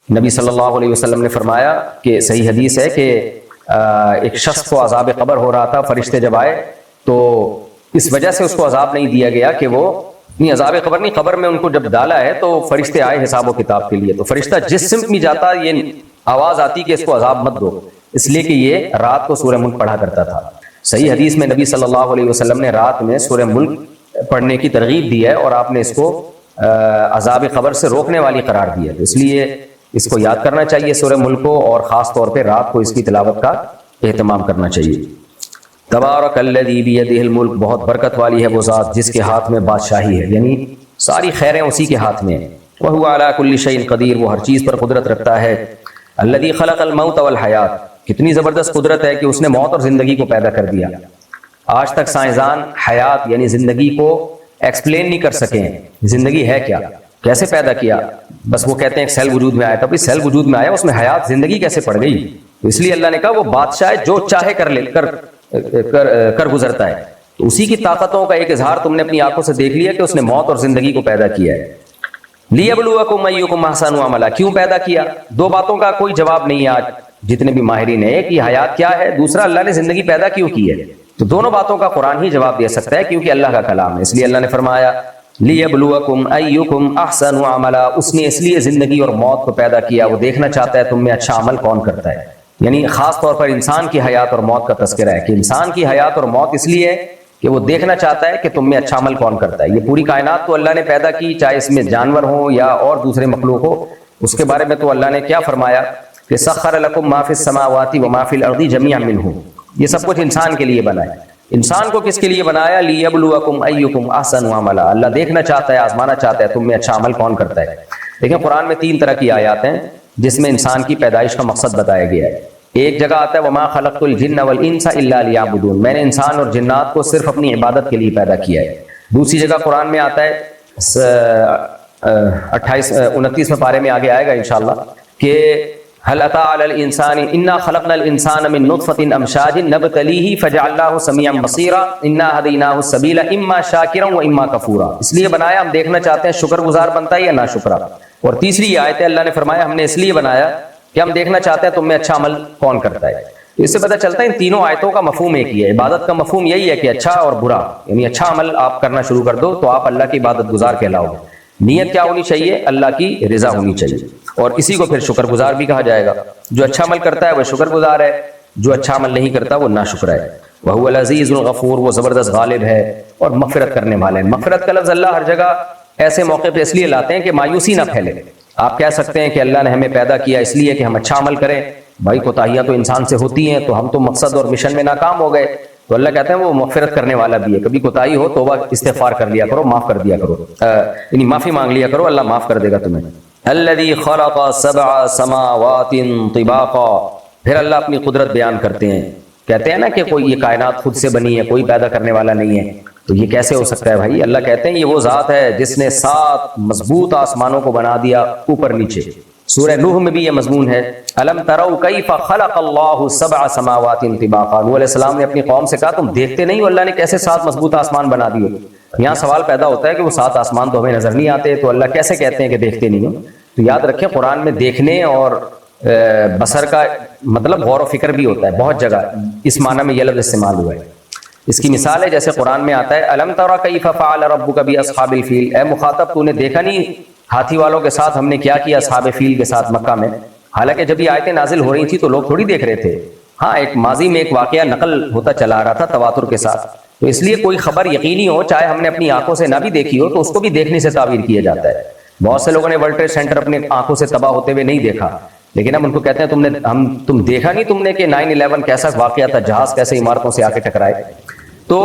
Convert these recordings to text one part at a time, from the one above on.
نبی صلی اللہ علیہ وسلم نے فرمایا کہ صحیح حدیث ہے کہ ایک شخص کو عذاب قبر ہو رہا تھا، فرشتے جب آئے تو اس وجہ سے اس کو عذاب نہیں دیا گیا کہ وہ نہیں، عذاب قبر نہیں، قبر میں ان کو جب ڈالا ہے تو فرشتے آئے حساب و کتاب کے لیے، تو فرشتہ جس سمت میں جاتا یہ آواز آتی کہ اس کو عذاب مت دو، اس لیے کہ یہ رات کو سورہ ملک پڑھا کرتا تھا۔ صحیح حدیث میں نبی صلی اللہ علیہ وسلم نے رات میں سورہ ملک پڑھنے کی ترغیب دی ہے اور آپ نے اس کو عذاب قبر سے روکنے والی قرار دی ہے، اس لیے اس کو یاد کرنا چاہیے سورہ ملک کو، اور خاص طور پہ رات کو اس کی تلاوت کا اہتمام کرنا چاہیے۔ تبارک الذی بیدہ الملک، بہت برکت والی ہے وہ ذات جس کے ہاتھ میں بادشاہی ہے، یعنی ساری خیریں اسی کے ہاتھ میں ہیں۔ وہو علی کل شیء قدیر، وہ ہر چیز پر قدرت رکھتا ہے۔ الذی خلق الموت والحیات، کتنی زبردست قدرت ہے کہ اس نے موت اور زندگی کو پیدا کر دیا۔ آج تک سائنسدان حیات یعنی زندگی کو ایکسپلین نہیں کر سکے ہیں، زندگی ہے کیا، کیسے پیدا کیا، بس وہ کہتے ہیں ایک سیل وجود میں آیا، تب سیل وجود میں آیا، اس میں حیات زندگی کیسے پڑ گئی؟ تو اس لیے اللہ نے کہا وہ بادشاہ ہے، جو چاہے کر گزرتا ہے، تو اسی کی طاقتوں کا ایک اظہار تم نے اپنی آنکھوں سے دیکھ لیا کہ اس نے موت اور زندگی کو پیدا کیا ہے۔ لیبلوکم ایکم احسن عملا، کیوں پیدا کیا؟ دو باتوں کا کوئی جواب نہیں ہے آج جتنے بھی ماہرین ہیں، ایک یہ حیات کیا ہے، دوسرا اللہ نے زندگی پیدا کیوں کی ہے، تو دونوں باتوں کا قرآن ہی جواب دے سکتا ہے کیونکہ اللہ کا کلام ہے، اس لیے اللہ نے فرمایا لیبلوکم ایکم احسن عملا، اس نے اس لیے زندگی اور موت کو پیدا کیا، وہ دیکھنا چاہتا ہے تم میں اچھا عمل کون کرتا ہے، یعنی خاص طور پر انسان کی حیات اور موت کا تذکرہ ہے کہ انسان کی حیات اور موت اس لیے ہے کہ وہ دیکھنا چاہتا ہے کہ تم میں اچھا عمل کون کرتا ہے۔ یہ پوری کائنات تو اللہ نے پیدا کی، چاہے اس میں جانور ہوں یا اور دوسرے مخلوق ہو، اس کے بارے میں تو اللہ نے کیا فرمایا کہ سخر لکم ما فی السماوات و ما فی الارض جميعا منہ، یہ سب کچھ انسان کے لیے بنا ہے۔ انسان کو کس کے لیے بنایا؟ لیبلوکم ایکم احسن عملا، اللہ دیکھنا چاہتا ہے، آزمانا چاہتا ہے تم میں اچھا عمل کون کرتا ہے۔ دیکھیں قرآن میں 3 طرح کی آیات ہیں جس میں انسان کی پیدائش کا مقصد بتایا گیا ہے۔ ایک جگہ آتا ہے وما خلقت الجن والانس الا لیعبدون، میں نے انسان اور جنات کو صرف اپنی عبادت کے لیے پیدا کیا ہے۔ دوسری جگہ قرآن میں آتا ہے 29 پارے میں آگے آئے گا انشاءاللہ کہ هل اتى على الانسان انا خلقنا الانسان من نطفة امشاج نبتليه فجعلناه سميعا بصيرا انا هديناه السبيل اما شاكرا واما كفورا، اس لیے بنایا ہم دیکھنا چاہتے ہیں شکر گزار بنتا ہے یا ناشکرا۔ اور تیسری آیت ہے اللہ نے فرمایا ہم نے اس لیے بنایا کہ ہم دیکھنا چاہتے ہیں تم میں اچھا عمل کون کرتا ہے۔ اس سے پتہ چلتا ہے ان تینوں آیتوں کا مفہوم ایک ہی ہے، عبادت کا مفہوم یہی ہے کہ اچھا اور برا، یعنی اچھا عمل آپ کرنا شروع کر دو تو آپ اللہ کی عبادت گزار کہلاؤ گے۔ نیت کیا ہونی چاہیے؟ اللہ کی رضا ہونی چاہیے، اور اسی کو پھر شکر گزار بھی کہا جائے گا۔ جو اچھا عمل کرتا ہے وہ شکر گزار ہے، جو اچھا عمل نہیں کرتا وہ ناشکر ہے۔ وہو العزیز الغفور، وہ زبردست غالب ہے اور مغفرت کرنے والا ہے۔ مغفرت کا لفظ اللہ ہر جگہ ایسے موقع پہ اس لیے لاتے ہیں کہ مایوسی نہ پھیلے۔ آپ کہہ سکتے ہیں کہ اللہ نے ہمیں پیدا کیا اس لیے کہ ہم اچھا عمل کریں، بھائی کوتاہیاں تو انسان سے ہوتی ہیں تو ہم تو مقصد اور مشن میں ناکام ہو گئے، تو اللہ کہتے ہیں وہ مغفرت کرنے والا بھی ہے، کبھی کوتاہی ہو توبہ استغفار کر لیا کرو، معاف کر دیا کرو، یعنی معافی مانگ لیا کرو، اللہ معاف کر دے گا تمہیں۔ الذی خلق 7 سماوات طباقا، پھر اللہ اپنی قدرت بیان کرتے ہیں، کہتے ہیں نا کہ کوئی یہ کائنات خود سے بنی ہے، کوئی پیدا کرنے والا نہیں ہے، تو یہ کیسے ہو سکتا ہے بھائی؟ اللہ کہتے ہیں یہ وہ ذات ہے جس نے 7 مضبوط آسمانوں کو بنا دیا اوپر نیچے۔ سورہ نوح میں بھی یہ مضمون ہے، الم تروا کیف خلق اللہ 7 سماوات طباقا، نوح علیہ السلام نے اپنی قوم سے کہا تم دیکھتے نہیں ہو اللہ نے کیسے 7 مضبوط آسمان بنا دیے؟ یہاں سوال پیدا ہوتا ہے کہ وہ 7 آسمان تو ہمیں نظر نہیں آتے، تو اللہ کیسے کہتے ہیں کہ دیکھتے نہیں ہو؟ تو یاد رکھیں قرآن میں دیکھنے اور بصر کا مطلب غور و فکر بھی ہوتا ہے، بہت جگہ اس معنی میں یہ لفظ استعمال ہوا ہے۔ اس کی مثال ہے جیسے قرآن میں آتا ہے الم تر کیف فعل ربک باصحاب الفیل، اے مخاطب تو نے دیکھا نہیں ہاتھی والوں کے ساتھ ہم نے کیا کیا اصحاب فیل کے ساتھ مکہ میں؟ حالانکہ جب یہ آیتیں نازل ہو رہی تھی تو لوگ تھوڑی دیکھ رہے تھے، ہاں ایک ماضی میں ایک واقعہ نقل ہوتا چلا آ رہا تھا تواتر کے ساتھ، تو اس لیے کوئی خبر یقینی ہو چاہے ہم نے اپنی آنکھوں سے نہ بھی دیکھی ہو تو اس کو بھی دیکھنے سے تعبیر کیا جاتا ہے۔ بہت سے لوگوں نے ورلڈ ٹریڈ سینٹر اپنے آنکھوں سے تباہ ہوتے ہوئے نہیں دیکھا، لیکن ہم ان کو کہتے ہیں تم دیکھا نہیں تم نے کہ 9/11 کیسا واقعہ تھا، جہاز کیسے عمارتوں سے آ کے ٹکرائے؟ تو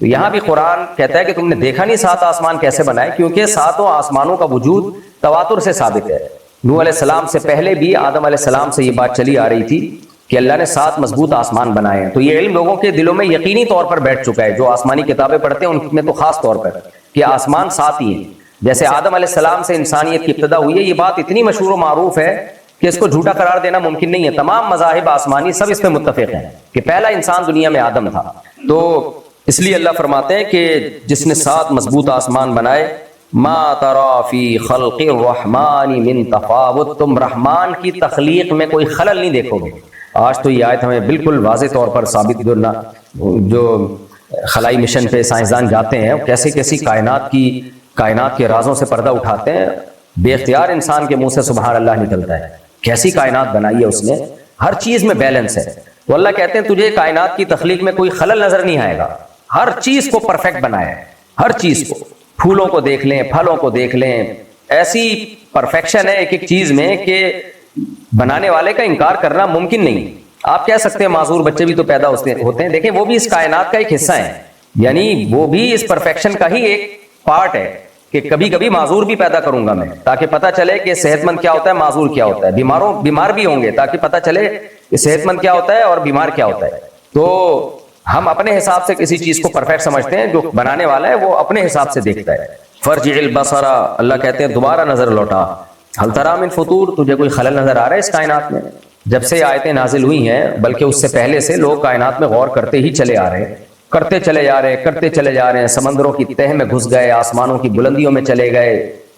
یہاں بھی قرآن کہتا ہے کہ تم نے دیکھا نہیں 7 آسمان کیسے بنائے، کیونکہ 7 آسمانوں کا وجود تواتر سے ثابت ہے۔ نوح علیہ السلام سے پہلے بھی آدم علیہ السلام سے یہ بات چلی آ رہی تھی کہ اللہ نے 7 مضبوط آسمان بنائے ہیں، تو یہ علم لوگوں کے دلوں میں یقینی طور پر بیٹھ چکا ہے، جو آسمانی کتابیں پڑھتے ہیں ان میں تو خاص طور پر کہ آسمان 7 ہی ہیں۔ جیسے آدم علیہ السلام سے انسانیت کی ابتدا ہوئی ہے، یہ بات اتنی مشہور و معروف ہے کہ اس کو جھوٹا قرار دینا ممکن نہیں ہے۔ تمام مذاہب آسمانی سب اس پہ متفق ہیں کہ پہلا انسان دنیا میں آدم تھا۔ تو اس لیے اللہ فرماتے ہیں کہ جس نے 7 مضبوط آسمان بنائے ما ترى فی خلق الرحمن من تفاوت، تم رحمان کی تخلیق میں کوئی خلل نہیں دیکھو گے۔ آج تو یہ آیت ہمیں بالکل واضح طور پر ثابت کرنا، جو خلائی مشن پہ سائنسدان جاتے ہیں کیسے کیسی کائنات کے رازوں سے پردہ اٹھاتے ہیں، بے اختیار انسان کے منہ سے سبحان اللہ نکلتا ہے، کیسی کائنات بنائی ہے اس نے، ہر چیز میں بیلنس ہے۔ تو اللہ کہتے ہیں تجھے کائنات کی تخلیق میں کوئی خلل نظر نہیں آئے گا، ہر چیز کو پرفیکٹ بنایا ہے، ہر چیز کو، پھولوں کو دیکھ لیں، پھلوں کو دیکھ لیں، ایسی پرفیکشن ہے ایک ایک چیز میں کہ بنانے والے کا انکار کرنا ممکن نہیں۔ آپ کہہ سکتے ہیں معذور بچے بھی تو پیدا ہوتے ہیں، دیکھیں وہ بھی اس کائنات کا ایک حصہ ہے، یعنی وہ بھی اس پرفیکشن کا ہی ایک پارٹ ہے کہ کبھی کبھی معذور بھی پیدا کروں گا میں، تاکہ پتہ چلے کہ صحت مند کیا ہوتا ہے، معذور کیا ہوتا ہے، بیمار بھی ہوں گے تاکہ پتہ چلے کہ صحت مند کیا ہوتا ہے اور بیمار کیا ہوتا ہے۔ تو ہم اپنے حساب سے کسی چیز کو پرفیکٹ سمجھتے ہیں، جو بنانے والا ہے وہ اپنے حساب سے دیکھتا ہے۔ فرجع البصر، اللہ کہتے ہیں دوبارہ نظر لوٹا، ہل تری من فطور، تجھے کوئی خلل نظر آ رہا ہے اس کائنات میں؟ جب سے آیتیں نازل ہوئی ہیں، بلکہ اس سے پہلے سے لوگ کائنات میں غور کرتے ہی چلے آ رہے ہیں، کرتے چلے جا رہے ہیں، سمندروں کی تہ میں گھس گئے، آسمانوں کی بلندیوں میں چلے گئے،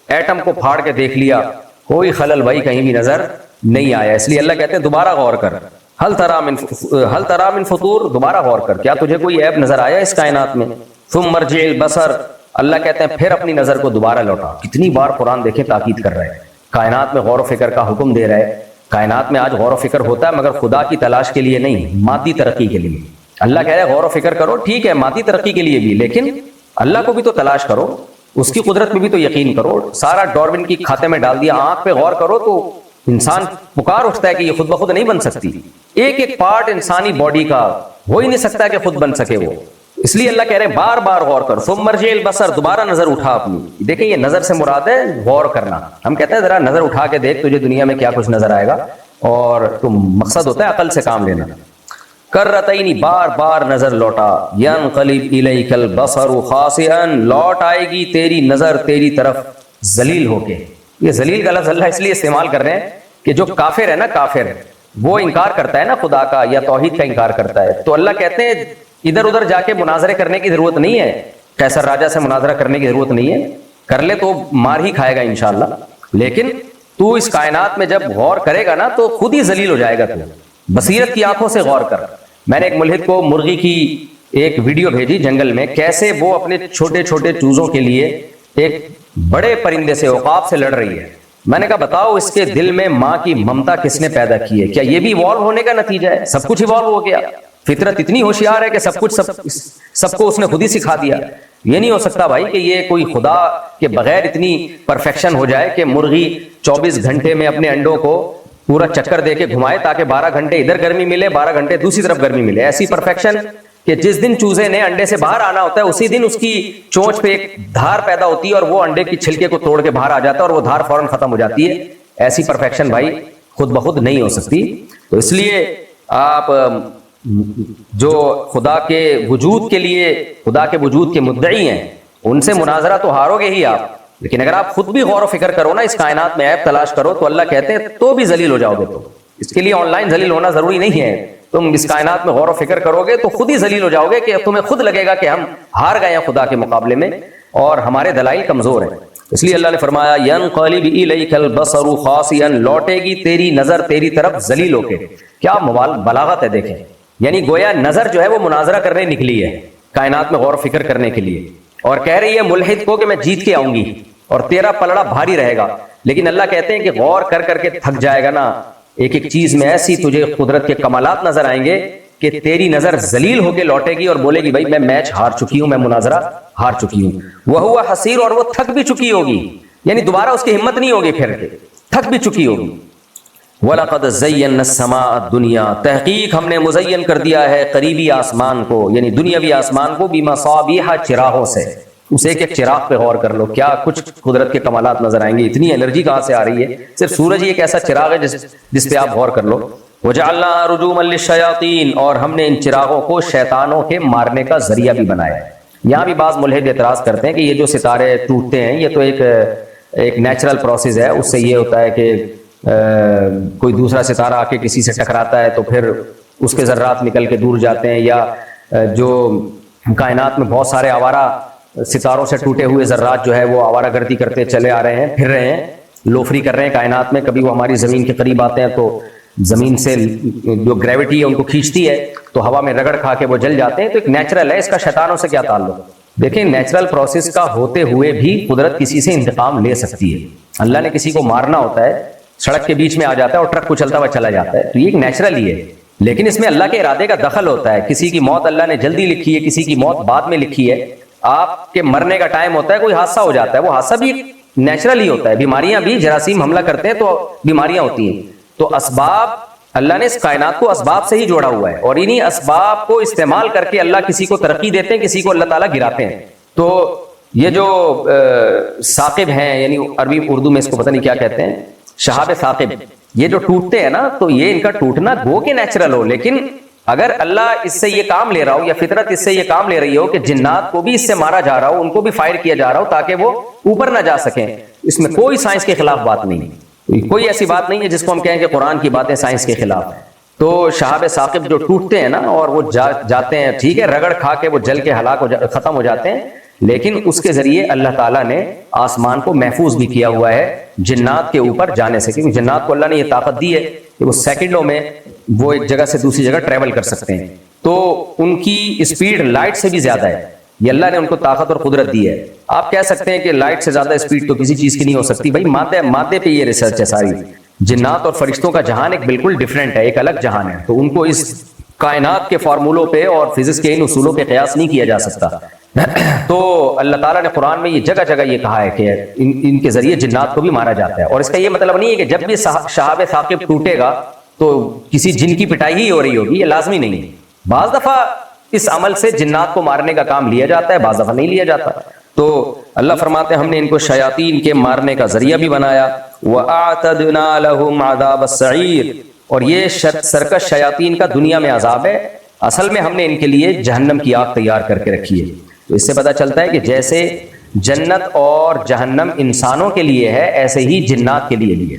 ایٹم کو پھاڑ کے دیکھ لیا، کوئی خلل بھائی کہیں بھی نظر نہیں آیا۔ اس لیے اللہ کہتے ہیں دوبارہ غور کر، ہل تری من فطور، دوبارہ غور کر، کیا تجھے کوئی عیب نظر آیا اس کائنات میں؟ ثم مرجع البصر، اللہ کہتے ہیں پھر اپنی نظر کو دوبارہ لوٹا۔ کتنی بار قرآن دیکھیں تاکید کر رہے ہیں، کائنات میں غور و فکر کا حکم دے رہے ہیں۔ کائنات میں آج غور و فکر ہوتا ہے مگر خدا کی تلاش کے لیے نہیں، مادی ترقی کے لیے۔ اللہ کہہ رہے ہیں غور و فکر کرو، ٹھیک ہے مادی ترقی کے لیے بھی، لیکن اللہ کو بھی تو تلاش کرو، اس کی قدرت میں بھی تو یقین کرو۔ سارا ڈارون کی کھاتے میں ڈال دیا، آنکھ پہ غور کرو تو انسان پکار اٹھتا ہے کہ یہ خود بخود نہیں بن سکتی، ایک ایک پارٹ انسانی باڈی کا ہو ہی نہیں سکتا کہ خود بن سکے وہ۔ اس لیے اللہ کہہ رہے ہیں بار بار غور کر، ثم مرجع البصر، دوبارہ نظر اٹھا اپنی۔ دیکھیں یہ نظر سے مراد ہے غور کرنا۔ ہم کہتے ہیں ذرا نظر اٹھا کے دیکھ تجھے دنیا میں کیا کچھ نظر آئے گا، اور تو مقصد ہوتا ہے عقل سے کام لینا۔ کرتین، بار بار نظر لوٹا، ینقلب الیک البصر خاسئا، لوٹ آئے گی تیری نظر تیری طرف ذلیل ہو کے۔ یہ ذلیل کا لفظ اللہ اس لیے استعمال کر رہے ہیں کہ جو کافر ہے نا، کافر وہ انکار کرتا ہے نا خدا کا یا توحید کا انکار کرتا ہے، تو اللہ کہتے ہیں ادھر ادھر جا کے مناظرے کرنے کی ضرورت نہیں ہے، قیصر راجہ سے مناظرہ کرنے کی ضرورت نہیں ہے، کر لے تو مار ہی کھائے گا انشاءاللہ، لیکن تو اس کائنات میں جب غور کرے گا نا تو خود ہی ذلیل ہو جائے گا۔ تو بصیرت کی آنکھوں سے غور کر۔ میں نے ایک ملحد کو مرغی کی ایک ویڈیو بھیجی جنگل میں، کیسے وہ اپنے چھوٹے چھوٹے چوزوں کے لیے ایک بڑے پرندے سے، عقاب سے لڑ رہی ہے۔ میں نے کہا بتاؤ اس کے دل میں ماں کی ممتا کس نے پیدا کی ہے؟ کیا یہ بھی ایوالو ہونے کا نتیجہ ہے؟ سب کچھ ایوالو ہو گیا، فطرت اتنی ہوشیار ہے کہ سب کچھ سب کو اس نے خود ہی سکھا دیا۔ یہ نہیں ہو سکتا بھائی کہ یہ کوئی خدا کے بغیر اتنی پرفیکشن ہو جائے کہ مرغی 24 گھنٹے میں اپنے انڈوں کو پورا چکر دے کے گھمائے تاکہ 12 گھنٹے ادھر گرمی ملے، 12 گھنٹے دوسری طرف گرمی ملے۔ ایسی پرفیکشن کہ جس دن چوزے نے انڈے سے باہر آنا ہوتا ہے اسی دن اس کی چونچ پہ ایک دھار پیدا ہوتی ہے اور وہ انڈے کی چھلکے کو توڑ کے باہر آ جاتا ہے اور وہ دھار فوراً ختم ہو جاتی ہے۔ ایسی پرفیکشن بھائی خود بخود نہیں ہو سکتی۔ تو اس لیے آپ جو خدا کے وجود کے لیے، خدا کے وجود کے مدعی ہیں، ان سے مناظرہ تو ہارو گے ہی آپ، لیکن اگر آپ خود بھی غور و فکر کرو نا، اس کائنات میں عیب تلاش کرو، تو اللہ کہتے ہیں تو بھی ذلیل ہو جاؤ گے۔ تو اس کے لیے آن لائن ذلیل ہونا ضروری نہیں ہے، تم اس کائنات میں غور و فکر کرو گے تو خود ہی ذلیل ہو جاؤ گے کہ تمہیں خود لگے گا کہ ہم ہار گئے ہیں خدا کے مقابلے میں اور ہمارے دلائل کمزور ہیں۔ اس لیے اللہ نے فرمایا ینقلب الیک البصر خاسئا، لوٹے گی تیری نظر تیری طرف ذلیل ہو کے۔ کیا بلاغت ہے دیکھیں، یعنی گویا نظر جو ہے وہ مناظرہ کرنے نکلی ہے کائنات میں غور و فکر کرنے کے لیے، اور کہہ رہی ہے ملحد کو کہ میں جیت کے آؤں گی اور تیرا پلڑا بھاری رہے گا۔ لیکن اللہ کہتے ہیں کہ غور کر کر کے تھک جائے گا نا، ایک ایک چیز میں ایسی تجھے قدرت کے کمالات نظر آئیں گے کہ تیری نظر ذلیل ہو کے لوٹے گی اور بولے گی بھائی میں میچ ہار چکی ہوں، میں مناظرہ ہار چکی ہوں۔ وہو حسیر، اور وہ تھک بھی چکی ہوگی، یعنی دوبارہ اس کی ہمت نہیں ہوگی، پھر کے تھک بھی چکی ہوگی۔ وَلَقَدْ زَيَّنَّا السَّمَاءَ الدُّنْيَا، تحقیق ہم نے مزین کر دیا ہے قریبی آسمان کو، یعنی دنیاوی آسمان کو، بِمَصَابِيحَ، چراغوں سے۔ اس ایک ایک چراغ پہ غور کر لو، کیا کچھ قدرت کے کمالات نظر آئیں گے، اتنی انرجی کہاں سے آ رہی ہے۔ صرف سورج ہی ایک ایسا چراغ ہے جس پہ آپ غور کر لو۔ وَجَعَلْنَا رُجُومًا لِلشَّيَاطِينِ، اور ہم نے ان چراغوں کو شیطانوں کے مارنے کا ذریعہ بھی بنایا ہے۔ یہاں بھی بعض ملحد اعتراض کرتے ہیں کہ یہ جو ستارے ٹوٹتے ہیں یہ تو ایک نیچرل پروسیس ہے، اس سے یہ ہوتا ہے کہ کوئی دوسرا ستارہ آ کے کسی سے ٹکراتا ہے تو پھر اس کے ذرات نکل کے دور جاتے ہیں، یا جو کائنات میں بہت سارے آوارہ ستاروں سے ٹوٹے ہوئے ذرات جو ہے وہ آوارہ گردی کرتے چلے آ رہے ہیں، پھر رہے ہیں، لوفری کر رہے ہیں کائنات میں، کبھی وہ ہماری زمین کے قریب آتے ہیں تو زمین سے جو گریوٹی ہے ان کو کھینچتی ہے تو ہوا میں رگڑ کھا کے وہ جل جاتے ہیں. تو ایک نیچرل ہے، اس کا شیطانوں سے کیا تعلق؟ دیکھیں نیچرل پروسیس کا ہوتے ہوئے بھی قدرت کسی سے انتقام لے سکتی ہے. اللہ نے کسی کو مارنا ہوتا ہے، سڑک کے بیچ میں آ جاتا ہے اور ٹرک کو چلتا ہوا چلا جاتا ہے، تو یہ ایک نیچرل ہی ہے، لیکن اس میں اللہ کے ارادے کا دخل ہوتا ہے. کسی کی موت اللہ نے جلدی لکھی ہے، کسی کی موت بعد میں لکھی ہے. آپ کے مرنے کا ٹائم ہوتا ہے، کوئی حادثہ ہو جاتا ہے، وہ حادثہ بھی نیچرل ہی ہوتا ہے. بیماریاں بھی، جراثیم حملہ کرتے ہیں تو بیماریاں ہوتی ہیں. تو اسباب، اللہ نے اس کائنات کو اسباب سے ہی جوڑا ہوا ہے، اور انہی اسباب کو استعمال کر کے اللہ کسی کو ترقی دیتے ہیں، کسی کو اللہ تعالیٰ گراتے ہیں. تو یہ جو ثاقب ہیں، یعنی عربی اردو میں اس کو پتہ نہیں کیا کہتے ہیں، شہاب ثاقب، یہ جو ٹوٹتے ہیں نا، تو یہ ان کا ٹوٹنا گو کے نیچرل ہو، لیکن اگر اللہ اس سے یہ کام لے رہا ہو یا فطرت اس سے یہ کام لے رہی ہو کہ جنات کو بھی اس سے مارا جا رہا ہو، ان کو بھی فائر کیا جا رہا ہو تاکہ وہ اوپر نہ جا سکیں، اس میں کوئی سائنس کے خلاف بات نہیں ہے، کوئی ایسی بات نہیں ہے جس کو ہم کہیں کہ قرآن کی باتیں سائنس کے خلاف ہیں. تو شہاب ثاقب جو ٹوٹتے ہیں نا اور وہ جاتے ہیں، ٹھیک ہے، رگڑ کھا کے وہ جل کے ہلاک ختم ہو جاتے ہیں، لیکن اس کے ذریعے اللہ تعالیٰ نے آسمان کو محفوظ بھی کیا ہوا ہے جنات کے اوپر جانے سے، کیونکہ جنات کو اللہ نے یہ طاقت دی ہے کہ وہ سیکنڈوں میں وہ ایک جگہ سے دوسری جگہ ٹریول کر سکتے ہیں. تو ان کی اسپیڈ لائٹ سے بھی زیادہ ہے، یہ اللہ نے ان کو طاقت اور قدرت دی ہے. آپ کہہ سکتے ہیں کہ لائٹ سے زیادہ اسپیڈ تو کسی چیز کی نہیں ہو سکتی، بھائی مادے پہ یہ ریسرچ ہے ساری. جنات اور فرشتوں کا جہان ایک بالکل ڈیفرنٹ ہے، ایک الگ جہان ہے، تو ان کو اس کائنات کے فارمولوں پہ اور فزکس کے ان اصولوں پہ قیاس نہیں کیا جا سکتا. تو اللہ تعالیٰ نے قرآن میں یہ جگہ جگہ یہ کہا ہے کہ ان کے ذریعے جنات کو بھی مارا جاتا ہے. اور اس کا یہ مطلب نہیں ہے کہ جب بھی شہاب ثاقب ٹوٹے گا تو کسی جن کی پٹائی ہی ہو رہی ہوگی، یہ لازمی نہیں ہے. بعض دفعہ اس عمل سے جنات کو مارنے کا کام لیا جاتا ہے، بعض دفعہ نہیں لیا جاتا. تو اللہ فرماتے ہیں ہم نے ان کو شیاطین کے مارنے کا ذریعہ بھی بنایا. وَأَعْتَدْنَا لَهُمْ عَذَابَ السَّعِيرِ، اور یہ سرکش شیاطین کا دنیا میں عذاب ہے، اصل میں ہم نے ان کے لیے جہنم کی آگ تیار کر کے رکھی ہے. تو اس سے پتہ چلتا ہے کہ جیسے جنت اور جہنم انسانوں کے لیے ہے، ایسے ہی جنات کے لیے بھی ہے.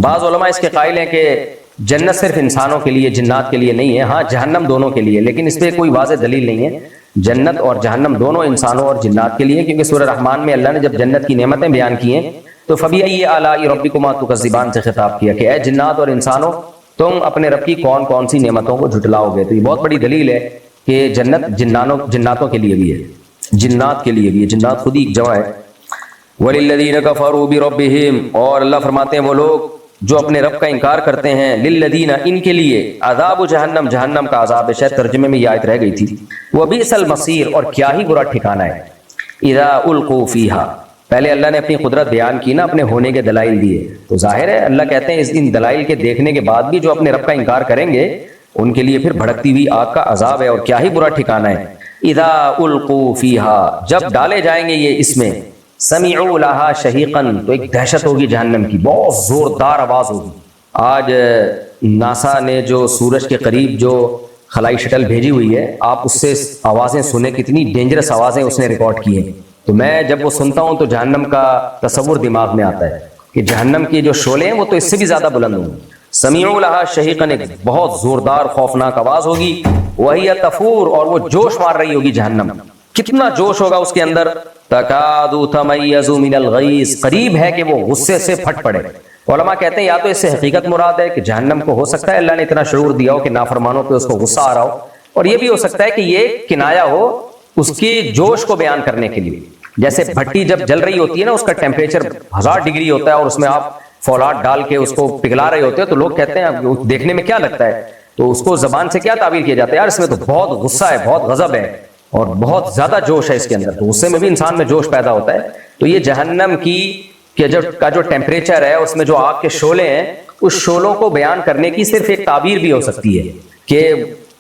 بعض علماء اس کے قائل ہیں کہ جنت صرف انسانوں کے لیے، جنات کے لیے نہیں ہے، ہاں جہنم دونوں کے لیے، لیکن اس پہ کوئی واضح دلیل نہیں ہے. جنت اور جہنم دونوں انسانوں اور جنات کے لیے، کیونکہ سورہ رحمان میں اللہ نے جب جنت کی نعمتیں بیان کی ہیں تو فَبِأَيِّ آلَاءِ رَبِّكُمَا تُكَذِّبَانِ سے خطاب کیا کہ اے جنات اور انسانوں، تم اپنے رب کی کون کون سی نعمتوں کو جھٹلاؤ گے. تو یہ بہت بڑی دلیل ہے کہ جنت جناتوں کے لیے بھی ہے، جنات کے لیے بھی ہے. جنات خود ہی ایک جمع ہے. وَلِلَّذِينَ كَفَرُوا بِرَبِّهِمْ، اور اللہ فرماتے ہیں وہ لوگ جو اپنے رب کا انکار کرتے ہیں، للذین، ان کے لیے، عذاب جہنم، جہنم کا عذاب ہے. شاید ترجمے میں یہ آیت رہ گئی تھی. وبئس المصیر، اور کیا ہی برا ٹھکانہ ہے. اذا القوا فیہا، پہلے اللہ نے اپنی قدرت بیان کی نا، اپنے ہونے کے دلائل دیے، تو ظاہر ہے اللہ کہتے ہیں ان دلائل کے دیکھنے کے بعد بھی جو اپنے رب کا انکار کریں گے ان کے لیے پھر بھڑکتی ہوئی آگ کا عذاب ہے، اور کیا ہی برا ٹھکانہ ہے. اذا القوا فیہا، جب ڈالے جائیں گے یہ اس میں، سمعوا لہا شہیقاً، تو ایک دہشت ہوگی جہنم کی، بہت زوردار آواز ہوگی. آج ناسا نے جو سورج کے قریب جو خلائی شٹل بھیجی ہوئی ہے، آپ اس سے آوازیں سنیں، کتنی ڈینجرس آوازیں اس نے ریکارڈ کی ہیں. تو میں جب وہ سنتا ہوں تو جہنم کا تصور دماغ میں آتا ہے کہ جہنم کی جو شعلے ہیں وہ تو اس سے بھی زیادہ بلند ہوں گے. سمعوا لہا شہیقاً، ایک بہت زوردار خوفناک آواز ہوگی. وہی تفور، اور وہ جوش مار رہی ہوگی جہنم. کتنا جوش ہوگا اس کے اندر. تکاد تمیز من الغیظ، قریب ہے کہ وہ غصے سے پھٹ پڑے. علماء کہتے ہیں یا تو اس سے حقیقت مراد ہے کہ جہنم کو ہو سکتا ہے اللہ نے اتنا شعور دیا ہو کہ نافرمانوں پہ اس کو غصہ آ رہا ہو، اور یہ بھی ہو سکتا ہے کہ یہ کنایا ہو اس کی جوش کو بیان کرنے کے لیے. جیسے بھٹی جب جل رہی ہوتی ہے نا، اس کا ٹیمپریچر 1000 ڈگری ہوتا ہے، اور اس میں آپ فولاد ڈال کے اس کو پگھلا رہے ہوتے ہیں، تو لوگ کہتے ہیں دیکھنے میں کیا لگتا ہے، تو اس کو زبان سے کیا تعبیر کیا جاتا ہے، یار اس میں تو بہت غصہ ہے، بہت غضب ہے اور بہت زیادہ جوش ہے اس کے اندر. تو غصے میں بھی انسان میں جوش پیدا ہوتا ہے. تو یہ جہنم کا جو ٹیمپریچر ہے، اس میں جو آگ کے شعلے ہیں، اس شعلوں کو بیان کرنے کی صرف ایک تعبیر بھی ہو سکتی ہے کہ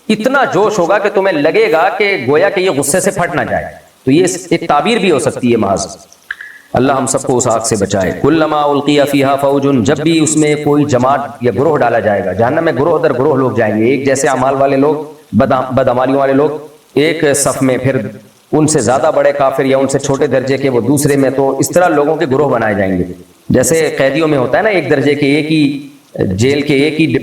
اتنا جوش ہوگا کہ تمہیں لگے گا کہ گویا کہ یہ غصے سے پھٹ نہ جائے. تو یہ ایک تعبیر بھی ہو سکتی ہے محض. اللہ ہم سب کو اس آگ سے بچائے. کلما القی فیہا فوج، جب بھی اس میں کوئی جماعت یا گروہ ڈالا جائے گا، جہنم میں گروہ در گروہ لوگ جائیں گے. ایک جیسے اعمال والے لوگ، بدعمالیوں والے لوگ ایک صف میں، پھر ان سے زیادہ بڑے کافر یا ان سے چھوٹے درجے کے وہ دوسرے میں. تو اس طرح لوگوں کے گروہ بنائے جائیں گے. جیسے قیدیوں میں ہوتا ہے نا، ایک درجے کے، ایک ہی جیل کے ایک ہی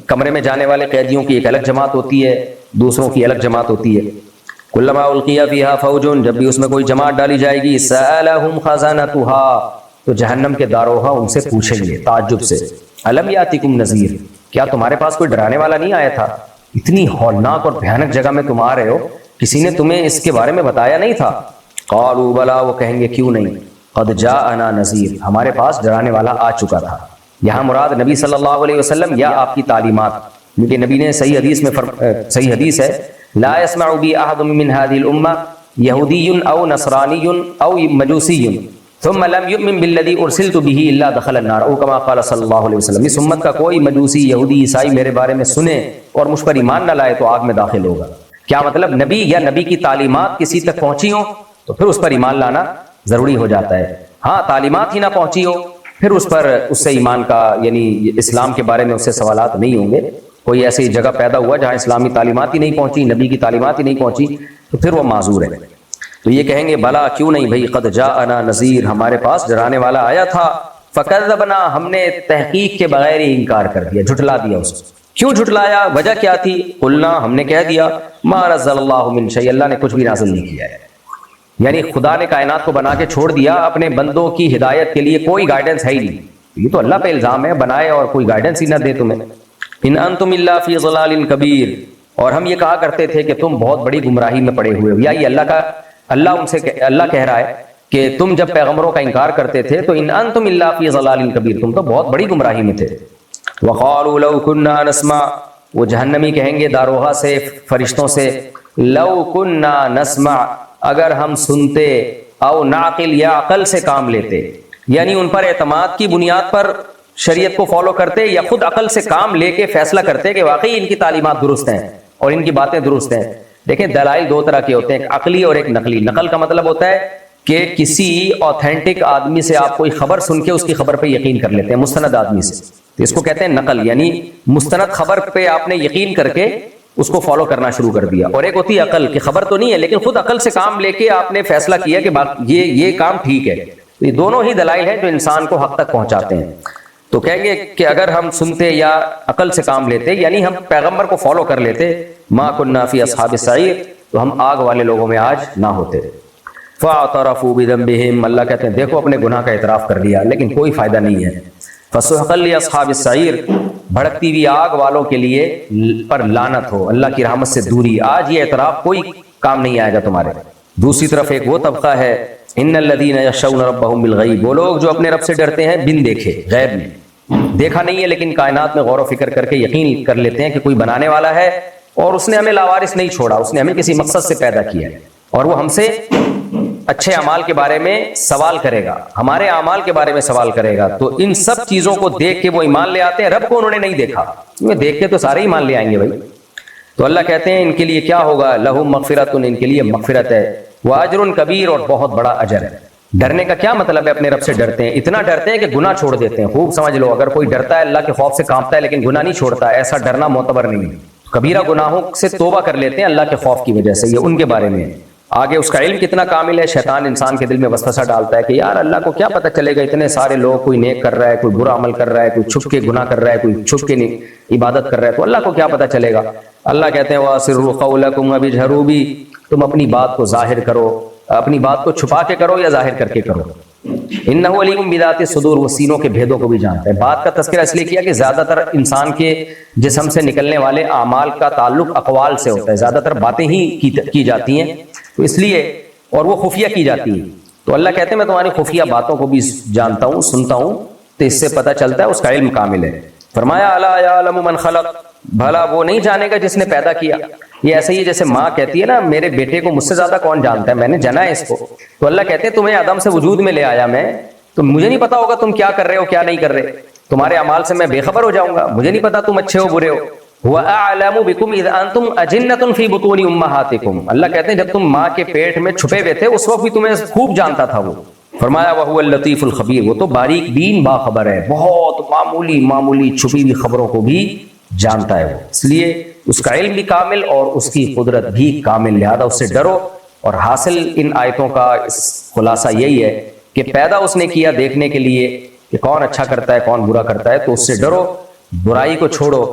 کمرے میں جانے والے قیدیوں کی ایک الگ جماعت ہوتی ہے، دوسروں کی الگ جماعت ہوتی ہے. کلما القی فیہا فوج، جب بھی اس میں کوئی جماعت ڈالی جائے گی، سألہم خزانتها، تو جہنم کے داروغہ ان سے پوچھیں گے تعجب سے، الم یاتکم نذیر، کیا تمہارے پاس کوئی ڈرانے والا نہیں آیا تھا؟ اتنی ہولناک اور بھیانک جگہ میں تم آ رہے ہو، کسی نے تمہیں اس کے بارے میں بتایا نہیں تھا؟ قالوا بلا، وہ کہیں گے کیوں نہیں، قد جاءنا نذیر، ہمارے پاس ڈرانے والا آ چکا تھا۔ یہاں مراد نبی صلی اللہ علیہ وسلم یا آپ کی تعلیمات، کیونکہ نبی نے صحیح حدیث میں صحیح حدیث ہے، لا يسمع بی احد من هذه الامہ یہودی او نصرانی او مجوسی ثم لم یؤمن بالذی ارسلت به الا دخل النار، او کما قال صلی اللہ علیہ وسلم، اس امت کا کوئی مجوسی، یہودی، عیسائی میرے بارے میں سنے اور مجھ پر ایمان نہ لائے تو آگ میں داخل ہوگا۔ کیا مطلب؟ نبی یا نبی کی تعلیمات کسی تک پہنچی ہوں تو پھر اس پر ایمان لانا ضروری ہو جاتا ہے، ہاں تعلیمات ہی نہ پہنچی ہو پھر اس پر اس سے ایمان کا، یعنی اسلام کے بارے میں اس سے سوالات نہیں ہوں گے۔ کوئی ایسی جگہ پیدا ہوا جہاں اسلامی تعلیمات ہی نہیں پہنچی، نبی کی تعلیمات ہی نہیں پہنچی، تو پھر وہ معذور ہے۔ تو یہ کہیں گے بلا، کیوں نہیں بھائی، قد جاءنا نذیر، ہمارے پاس ڈرانے والا آیا تھا، فکذبنا، ہم نے تحقیق کے بغیر ہی انکار کر دیا، جھٹلا دیا اس کو۔ کیوں جھٹلایا؟ وجہ کیا تھی؟ قلنا، ہم نے کہہ دیا، ما نزل اللہ من شیء، اللہ نے کچھ بھی نازل نہیں کیا ہے، یعنی خدا نے کائنات کو بنا کے چھوڑ دیا، اپنے بندوں کی ہدایت کے لیے کوئی گائیڈنس ہے ہی نہیں۔ یہ تو اللہ پہ الزام ہے، بنائے اور کوئی گائیڈنس ہی نہ دے تمہیں۔ ان انتم الا فی ضلال کبیر، اور ہم یہ کہا کرتے تھے کہ تم بہت بڑی گمراہی میں پڑے ہوئے ہو، یا یہ اللہ ان سے اللہ کہہ رہا ہے کہ تم جب پیغمبروں کا انکار کرتے تھے تو ان انتم الا فی ضلال کبیر، تم تو بہت بڑی گمراہی میں تھے۔ وقالوا لو كنا نسمع، وہ جہنمی کہیں گے داروغہ سے، فرشتوں سے، لو كنا نسمع، اگر ہم سنتے، او نعقل، یا عقل سے کام لیتے، یعنی ان پر اعتماد کی بنیاد پر شریعت کو فالو کرتے، یا خود عقل سے کام لے کے فیصلہ کرتے کہ واقعی ان کی تعلیمات درست ہیں اور ان کی باتیں درست ہیں۔ دیکھیں دلائل دو طرح کے ہوتے ہیں، ایک عقلی اور ایک نقلی۔ نقل کا مطلب ہوتا ہے کہ کسی اوتھینٹک آدمی سے آپ کوئی خبر سن کے اس کی خبر پہ یقین کر لیتے ہیں، مستند آدمی سے، تو اس کو کہتے ہیں نقل، یعنی مستند خبر پہ آپ نے یقین کر کے اس کو فالو کرنا شروع کر دیا۔ اور ایک ہوتی ہے عقل، کہ خبر تو نہیں ہے لیکن خود عقل سے کام لے کے آپ نے فیصلہ کیا کہ یہ کام ٹھیک ہے۔ یہ دونوں ہی دلائل ہیں جو انسان کو حق تک پہنچاتے ہیں۔ تو کہیں گے کہ اگر ہم سنتے یا عقل سے کام لیتے، یعنی ہم پیغمبر کو فالو کر لیتے، ما کننا فی اصحاب السعیر، تو ہم آگ والے لوگوں میں آج نہ ہوتے۔ فاعترفوا بذنبہم، اللہ کہتے ہیں دیکھو اپنے گناہ کا اعتراف کر لیا لیکن کوئی فائدہ نہیں ہے۔ فسحقا لاصحاب السعیر، بھڑکتی ہوئی آگ والوں کے لیے پر لعنت ہو، اللہ کی رحمت سے دوری۔ آج یہ اعتراف کوئی کام نہیں آئے گا تمہارے۔ دوسری طرف ایک وہ طبقہ ہے، ان الذین یخشون ربہم بالغیب، وہ لوگ جو اپنے رب سے ڈرتے ہیں بن دیکھے، غیب میں، دیکھا نہیں ہے لیکن کائنات میں غور و فکر کر کے یقین کر لیتے ہیں کہ کوئی بنانے والا ہے اور اس نے ہمیں لاوارث نہیں چھوڑا، اس نے ہمیں کسی مقصد سے پیدا کیا ہے، اور وہ ہم سے اچھے اعمال کے بارے میں سوال کرے گا، ہمارے اعمال کے بارے میں سوال کرے گا۔ تو ان سب چیزوں کو دیکھ کے وہ ایمان لے آتے ہیں، رب کو انہوں نے نہیں دیکھا، دیکھ کے تو سارے ایمان لے آئیں گے بھائی۔ تو اللہ کہتے ہیں ان کے لیے کیا ہوگا، لہم مغفرۃ، ان کے لیے مغفرت ہے، واجر کبیر، اور بہت بڑا اجر ہے۔ ڈرنے کا کیا مطلب ہے؟ اپنے رب سے ڈرتے ہیں، اتنا ڈرتے ہیں کہ گناہ چھوڑ دیتے ہیں۔ خوب سمجھ لو، اگر کوئی ڈرتا ہے اللہ کے خوف سے کانپتا ہے لیکن گناہ نہیں چھوڑتا، ایسا ڈرنا معتبر نہیں ہے۔ کبیرہ گناہوں سے توبہ کر لیتے ہیں اللہ کے خوف کی وجہ سے، یہ ان کے بارے میں ہے۔ آگے اس کا علم کتنا کامل ہے، شیطان انسان کے دل میں وسوسہ ڈالتا ہے کہ یار اللہ کو کیا پتہ چلے گا، اتنے سارے لوگ، کوئی نیک کر رہا ہے، کوئی برا عمل کر رہا ہے، کوئی چھپ کے گناہ کر رہا ہے، کوئی چھپ کے عبادت کر رہا ہے، تو اللہ کو کیا پتہ چلے گا۔ اللہ کہتے ہیں وَأَسِرُّوا قَوْلَكُمْ وَاجْهَرُوا بِهِ، تم اپنی بات کو ظاہر کرو، اپنی بات کو چھپا کے کرو یا ظاہر کر کے کرو۔ انہ علیم بذات الصدور، وہ سینوں کے بھیدوں کو بھی جانتا ہے۔ بات کا تذکرہ اس لیے کیا کہ زیادہ تر انسان کے جسم سے نکلنے والے اعمال کا تعلق اقوال سے ہوتا ہے، زیادہ تر باتیں ہی کی جاتی ہیں، تو اس لیے، اور وہ خفیہ کی جاتی ہیں۔ تو اللہ کہتے ہیں میں تمہاری خفیہ باتوں کو بھی جانتا ہوں، سنتا ہوں، تو اس سے پتہ چلتا ہے اس کا علم کامل ہے۔ فرمایا الا یعلم من خلق، بھلا وہ نہیں جانے گا جس نے پیدا کیا۔ یہ ایسے ہی جیسے ماں کہتی ہے نا میرے بیٹے کو مجھ سے زیادہ کون جانتا ہے، میں نے جنا ہے اس کو۔ تو اللہ کہتے ہیں تمہیں عدم سے وجود میں لے آیا میں، تو مجھے نہیں پتا ہوگا تم کیا کر رہے ہو کیا نہیں کر رہے، تمہارے اعمال سے میں بے خبر ہو جاؤں گا، مجھے نہیں پتا تم اچھے ہو برے ہو۔ وَأَعْلَمُ بِكُمْ إِذْ أَنْتُمْ أَجِنَّةٌ فِي بُطُونِ أُمَّهَاتِكُمْ، اللہ کہتے ہیں جب تم ماں کے پیٹ میں چھپے ہوئے تھے اس وقت بھی تمہیں خوب جانتا تھا وہ۔ فرمایا وَهُوَ اللَّطِيفُ الْخَبِيرُ، وہ تو باریک بین باخبر ہے، بہت معمولی چھپی ہوئی خبروں کو بھی جانتا ہے وہ، اس لیے اس کا علم بھی کامل اور اس کی قدرت بھی کامل، لہذا اس سے ڈرو۔ اور حاصل ان آیتوں کا خلاصہ یہی ہے کہ پیدا اس نے کیا دیکھنے کے لیے کہ کون اچھا کرتا ہے کون برا کرتا ہے، تو اس سے ڈرو، برائی کو چھوڑو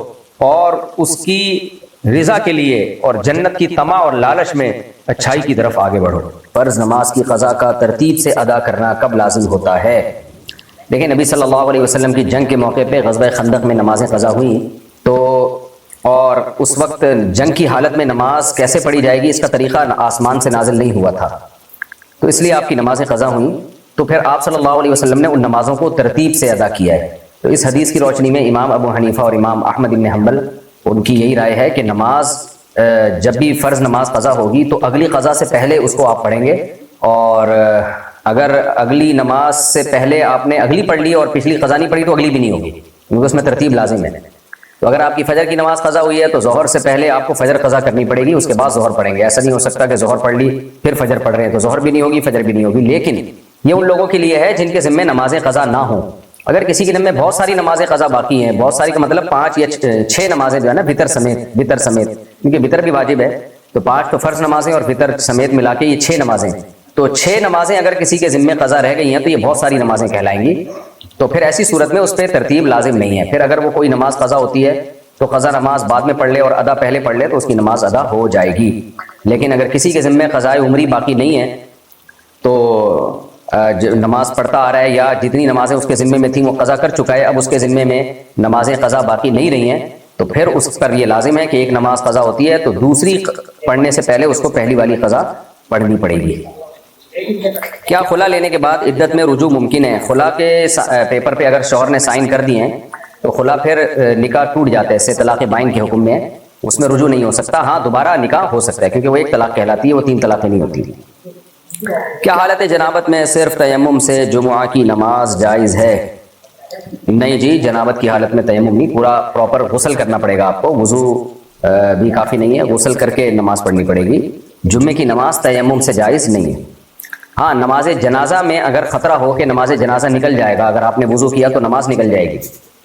اور اس کی رضا کے لیے اور جنت کی طمع اور لالچ میں اچھائی کی طرف آگے بڑھو۔ فرض نماز کی قضا کا ترتیب سے ادا کرنا کب لازم ہوتا ہے؟ دیکھیں نبی صلی اللہ علیہ وسلم کی جنگ کے موقع پہ غزوہ خندق میں نمازیں قضا ہوئیں، تو اور اس وقت جنگ کی حالت میں نماز کیسے پڑھی جائے گی اس کا طریقہ آسمان سے نازل نہیں ہوا تھا، تو اس لیے آپ کی نمازیں قضا ہوئیں، تو پھر آپ صلی اللہ علیہ وسلم نے ان نمازوں کو ترتیب سے ادا کیا ہے۔ تو اس حدیث کی روشنی میں امام ابو حنیفہ اور امام احمد بن حنبل ان کی یہی رائے ہے کہ نماز جب بھی فرض نماز قضا ہوگی تو اگلی قضا سے پہلے اس کو آپ پڑھیں گے، اور اگر اگلی نماز سے پہلے آپ نے اگلی پڑھ لی اور پچھلی قضا نہیں پڑھی تو اگلی بھی نہیں ہوگی، کیونکہ اس میں ترتیب لازم ہے۔ تو اگر آپ کی فجر کی نماز قضا ہوئی ہے تو ظہر سے پہلے آپ کو فجر قضا کرنی پڑے گی، اس کے بعد ظہر پڑھیں گے۔ ایسا نہیں ہو سکتا کہ ظہر پڑھ لی پھر فجر پڑھ رہے ہیں تو ظہر بھی نہیں ہوگی فجر بھی نہیں ہوگی۔ لیکن یہ ان لوگوں کے لیے ہے جن کے ذمہ نمازیں قضا نہ ہوں۔ اگر کسی کے ذمہ بہت ساری نمازیں قضا باقی ہیں، بہت ساری کا مطلب 5 یا 6 نمازیں جو ہے نا وتر سمیت، کیونکہ وتر بھی واجب ہے، تو 5 تو فرض نمازیں اور وتر سمیت ملا کے یہ 6 نمازیں، تو 6 نمازیں اگر کسی کے ذمہ قضا رہ گئی ہیں تو یہ بہت ساری نمازیں کہلائیں گی۔ تو پھر ایسی صورت میں اس پہ ترتیب لازم نہیں ہے۔ پھر اگر وہ کوئی نماز قضا ہوتی ہے تو قضا نماز بعد میں پڑھ لے اور ادا پہلے پڑھ لے تو اس کی نماز ادا ہو جائے گی۔ لیکن اگر کسی کے ذمہ قضائے عمری باقی نہیں ہے تو نماز پڑھتا آ رہا ہے یا جتنی نمازیں اس کے ذمے میں تھیں وہ قضا کر چکا ہے، اب اس کے ذمے میں نمازیں قضا باقی نہیں رہی ہیں، تو پھر اس پر یہ لازم ہے کہ ایک نماز قضا ہوتی ہے تو دوسری پڑھنے سے پہلے اس کو پہلی والی قضا پڑھنی پڑے گی۔ کیا خلا لینے کے بعد عدت میں رجوع ممکن ہے؟ خلا کے پیپر پہ اگر شوہر نے سائن کر دیے ہیں تو خلا پھر نکاح ٹوٹ جاتا ہے، اس سے طلاق بائن کے حکم میں ہے، اس میں رجوع نہیں ہو سکتا۔ ہاں دوبارہ نکاح ہو سکتا ہے کیونکہ وہ ایک طلاق کہلاتی ہے، وہ 3 طلاقیں نہیں ہوتی۔ کیا حالت جنابت میں صرف تیمم سے جمعہ کی نماز جائز ہے؟ نہیں جی، جنابت کی حالت میں تیمم نہیں، پورا پراپر غسل کرنا پڑے گا آپ کو، وضو بھی کافی نہیں ہے، غسل کر کے نماز پڑھنی پڑے گی۔ جمعے کی نماز تیمم سے جائز نہیں ہے۔ ہاں نماز جنازہ میں اگر خطرہ ہو کہ نماز جنازہ نکل جائے گا، اگر آپ نے وضو کیا تو نماز نکل جائے گی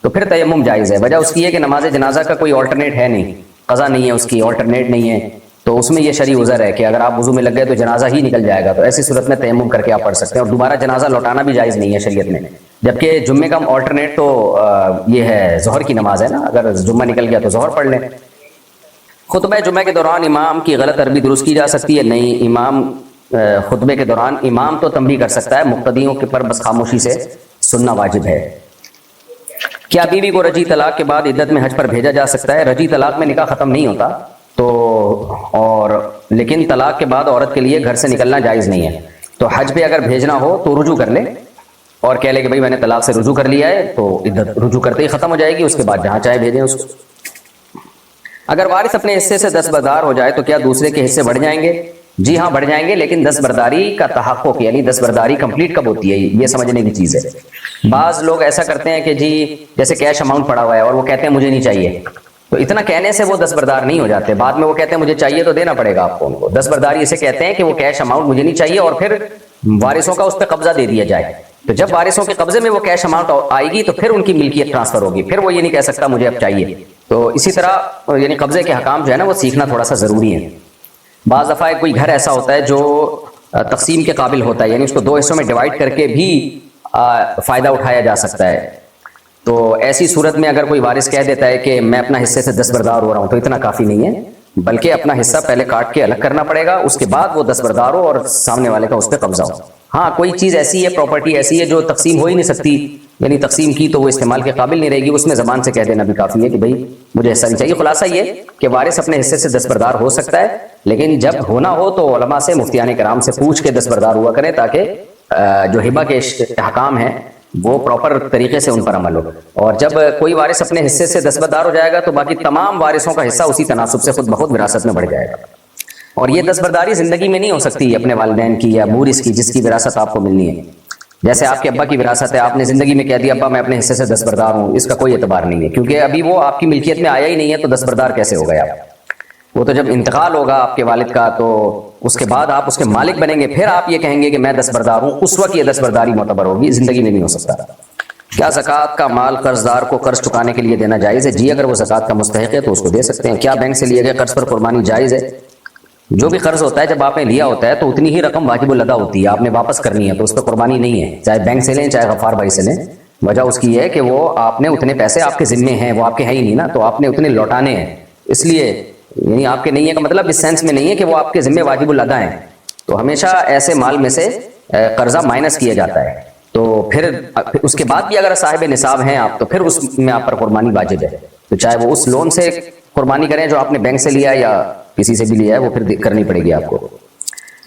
تو پھر تیمم جائز ہے۔ وجہ اس کی ہے کہ نماز جنازہ کا کوئی آلٹرنیٹ ہے نہیں، قضا نہیں ہے اس کی، آلٹرنیٹ نہیں ہے، تو اس میں یہ شرعی عذر ہے کہ اگر آپ وضو میں لگ گئے تو جنازہ ہی نکل جائے گا، تو ایسی صورت میں تیمم کر کے آپ پڑھ سکتے ہیں، اور دوبارہ جنازہ لوٹانا بھی جائز نہیں ہے شریعت میں۔ جبکہ جمعے کا آلٹرنیٹ تو یہ ہے ظہر کی نماز ہے نا، اگر جمعہ نکل گیا تو ظہر پڑھ لیں۔ خطبہ جمعہ کے دوران امام کی غلط عربی درست کی جا سکتی ہے؟ نہیں، امام خطبے کے دوران امام تو تنبیہ کر سکتا ہے، مقتدیوں کے پر بس خاموشی سے سننا واجب ہے۔ کیا بیوی کو رجی طلاق کے بعد عدت میں حج پر بھیجا جا سکتا ہے؟ رجی طلاق میں نکاح ختم نہیں ہوتا تو، اور لیکن طلاق کے بعد عورت کے لیے گھر سے نکلنا جائز نہیں ہے، تو حج پہ اگر بھیجنا ہو تو رجوع کر لے اور کہہ لے کہ بھائی میں نے طلاق سے رجوع کر لیا ہے، تو عدت رجوع کرتے ہی ختم ہو جائے گی، اس کے بعد جہاں چاہے بھیجیں اس کو۔ اگر وارث اپنے حصے سے دستبردار ہو جائے تو کیا دوسرے کے حصے بڑھ جائیں گے؟ جی ہاں بڑھ جائیں گے، لیکن دستبرداری کا تحقق یعنی دستبرداری کمپلیٹ کب ہوتی ہے یہ سمجھنے کی چیز ہے۔ بعض لوگ ایسا کرتے ہیں کہ جی جیسے کیش اماؤنٹ پڑا ہوا ہے اور وہ کہتے ہیں مجھے نہیں چاہیے، تو اتنا کہنے سے وہ دستبردار نہیں ہو جاتے، بعد میں وہ کہتے ہیں مجھے چاہیے تو دینا پڑے گا آپ کو ان کو۔ دستبرداری اسے کہتے ہیں کہ وہ کیش اماؤنٹ مجھے نہیں چاہیے اور پھر وارثوں کا اس پہ قبضہ دے دیا جائے، تو جب وارثوں کے قبضے میں وہ کیش اماؤنٹ آئے گی تو پھر ان کی ملکیت ٹرانسفر ہوگی، پھر وہ یہ نہیں کہہ سکتا مجھے اب چاہیے۔ تو اسی طرح یعنی قبضے کے حکام جو ہے نا وہ سیکھنا تھوڑا سا ضروری ہے۔ بعض دفعہ کوئی گھر ایسا ہوتا ہے جو تقسیم کے قابل ہوتا ہے، یعنی اس کو 2 حصوں میں ڈیوائڈ کر کے بھی فائدہ اٹھایا جا سکتا ہے، تو ایسی صورت میں اگر کوئی وارث کہہ دیتا ہے کہ میں اپنا حصے سے دستبردار ہو رہا ہوں تو اتنا کافی نہیں ہے، بلکہ اپنا حصہ پہلے کاٹ کے الگ کرنا پڑے گا، اس کے بعد وہ دستبردار ہو اور سامنے والے کا اس پہ قبضہ ہو۔ ہاں کوئی چیز ایسی ہے، پراپرٹی ایسی ہے جو تقسیم ہو ہی نہیں سکتی، یعنی تقسیم کی تو وہ استعمال کے قابل نہیں رہے گی، اس میں زبان سے کہہ دینا بھی کافی ہے کہ بھائی مجھے حصہ نہیں چاہیے۔ خلاصہ یہ کہ وارث اپنے حصے سے دستبردار ہو سکتا ہے، لیکن جب ہونا ہو تو علماء سے مفتیان کرام سے پوچھ کے دستبردار ہوا کریں تاکہ جو ہبہ کے احکام ہیں وہ پراپر طریقے سے ان پر عمل ہو۔ اور جب کوئی وارث اپنے حصے سے دستبردار ہو جائے گا تو باقی تمام وارثوں کا حصہ اسی تناسب سے خود بخود وراثت میں بڑھ جائے گا، اور یہ دستبرداری زندگی میں نہیں ہو سکتی اپنے والدین کی یا مورث کی جس کی وراثت آپ کو ملنی ہے۔ جیسے آپ کے ابا کی وراثت ہے، آپ نے زندگی میں کہہ دیا ابا میں اپنے حصے سے دستبردار ہوں، اس کا کوئی اعتبار نہیں ہے کیونکہ ابھی وہ آپ کی ملکیت میں آیا ہی نہیں ہے، تو دستبردار کیسے ہو گئے آپ؟ وہ تو جب انتقال ہوگا آپ کے والد کا تو اس کے بعد آپ اس کے مالک بنیں گے، پھر آپ یہ کہیں گے کہ میں دستبردار ہوں، اس وقت یہ دستبرداری معتبر ہوگی، زندگی میں نہیں ہو سکتا۔ کیا زکوٰۃ کا مال قرض دار کو قرض چکانے کے لیے دینا جائز ہے؟ جی اگر وہ زکوٰۃ کا مستحق ہے تو اس کو دے سکتے ہیں۔ کیا بینک سے لیے گئے قرض پر قربانی جائز ہے؟ جو بھی قرض ہوتا ہے جب آپ نے لیا ہوتا ہے تو اتنی ہی رقم واجب الادا ہوتی ہے، آپ نے واپس کرنی ہے، تو اس پہ قربانی نہیں ہے، چاہے بینک سے لیں چاہے غفار بھائی سے لیں۔ وجہ اس کی ہے کہ وہ آپ نے اتنے پیسے آپ کے ذمے ہیں، وہ آپ کے ہیں ہی نہیں نا، تو آپ نے اتنے لوٹانے ہیں، اس لیے یعنی آپ کے نہیں ہے کا مطلب اس سینس میں نہیں ہے کہ وہ آپ کے ذمہ واجب الادا ہیں، تو ہمیشہ ایسے مال میں سے قرضہ مائنس کیا جاتا ہے، تو پھر اس کے بعد بھی اگر صاحب نصاب ہیں آپ تو پھر اس میں آپ پر قربانی واجب ہے، تو چاہے وہ اس لون سے قربانی کریں جو آپ نے بینک سے لیا یا کسی سے بھی لیا ہے، وہ پھر کرنی پڑے گی آپ کو۔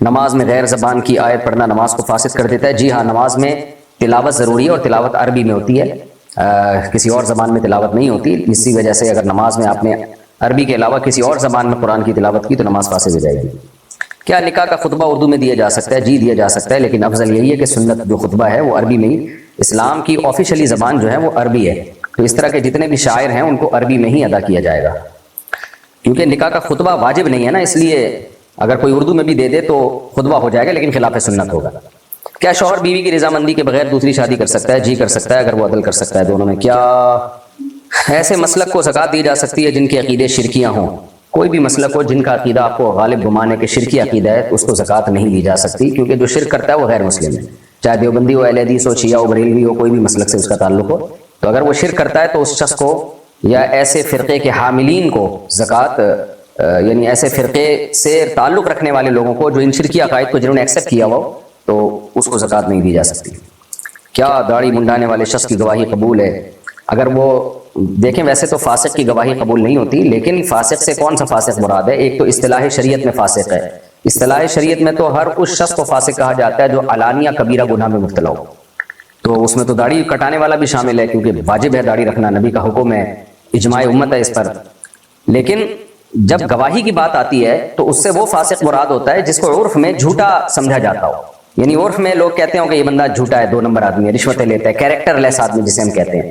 نماز میں غیر زبان کی آیت پڑھنا نماز کو فاسد کر دیتا ہے؟ جی ہاں، نماز میں تلاوت ضروری ہے اور تلاوت عربی میں ہوتی ہے، کسی اور زبان میں تلاوت نہیں ہوتی، اسی وجہ سے اگر نماز میں آپ نے عربی کے علاوہ کسی اور زبان میں قرآن کی تلاوت کی تو نماز فاسد ہو جائے گی۔ کیا نکاح کا خطبہ اردو میں دیا جا سکتا ہے؟ جی دیا جا سکتا ہے، لیکن افضل یہی ہے کہ سنت جو خطبہ ہے وہ عربی میں ہی، اسلام کی آفیشلی زبان جو ہے وہ عربی ہے، تو اس طرح کے جتنے بھی شاعر ہیں ان کو عربی میں ہی ادا کیا جائے گا، کیونکہ نکاح کا خطبہ واجب نہیں ہے نا، اس لیے اگر کوئی اردو میں بھی دے دے تو خطبہ ہو جائے گا لیکن خلاف سنت ہوگا۔ کیا شوہر بیوی کی رضامندی کے بغیر دوسری شادی کر سکتا ہے؟ جی کر سکتا ہے، اگر وہ عدل کر سکتا ہے دونوں میں۔ کیا ایسے مسلک کو زکوٰۃ دی جا سکتی ہے جن کے عقیدے شرکیاں ہوں؟ کوئی بھی مسلک ہو جن کا عقیدہ آپ کو غالب گمانے کے شرکی عقیدہ ہے تو اس کو زکوٰۃ نہیں دی جا سکتی، کیونکہ جو شرک کرتا ہے وہ غیر مسلم ہے، چاہے دیوبندی ہو، اہل حدیث ہو، شیعہ ہو، بریلوی ہو، کوئی بھی مسلک سے اس کا تعلق ہو، تو اگر وہ شرک کرتا ہے تو اس شخص کو یا ایسے فرقے کے حاملین کو زکوٰۃ، یعنی ایسے فرقے سے تعلق رکھنے والے لوگوں کو جو ان شرکی عقائد کو جنہوں نے ایکسیپٹ کیا ہو تو اس کو زکوٰۃ نہیں دی جا سکتی۔ کیا داڑھی منڈانے والے شخص کی گواہی قبول ہے؟ اگر وہ دیکھیں ویسے تو فاسق کی گواہی قبول نہیں ہوتی، لیکن فاسق سے کون سا فاسق مراد ہے؟ ایک تو اصطلاح شریعت میں فاسق ہے، اصطلاح شریعت میں تو ہر اس شخص کو فاسق کہا جاتا ہے جو علانیہ کبیرہ گناہ میں مبتلا ہو، تو اس میں تو داڑھی کٹانے والا بھی شامل ہے، کیونکہ واجب ہے داڑھی رکھنا، نبی کا حکم ہے، اجماع امت ہے اس پر۔ لیکن جب گواہی کی بات آتی ہے تو اس سے وہ فاسق مراد ہوتا ہے جس کو عرف میں جھوٹا سمجھا جاتا ہو، یعنی عرف میں لوگ کہتے ہیں کہ یہ بندہ جھوٹا ہے، 2 نمبر آدمی ہے، رشوتیں لیتا ہے، کیریکٹر لیس آدمی جسے ہم کہتے ہیں،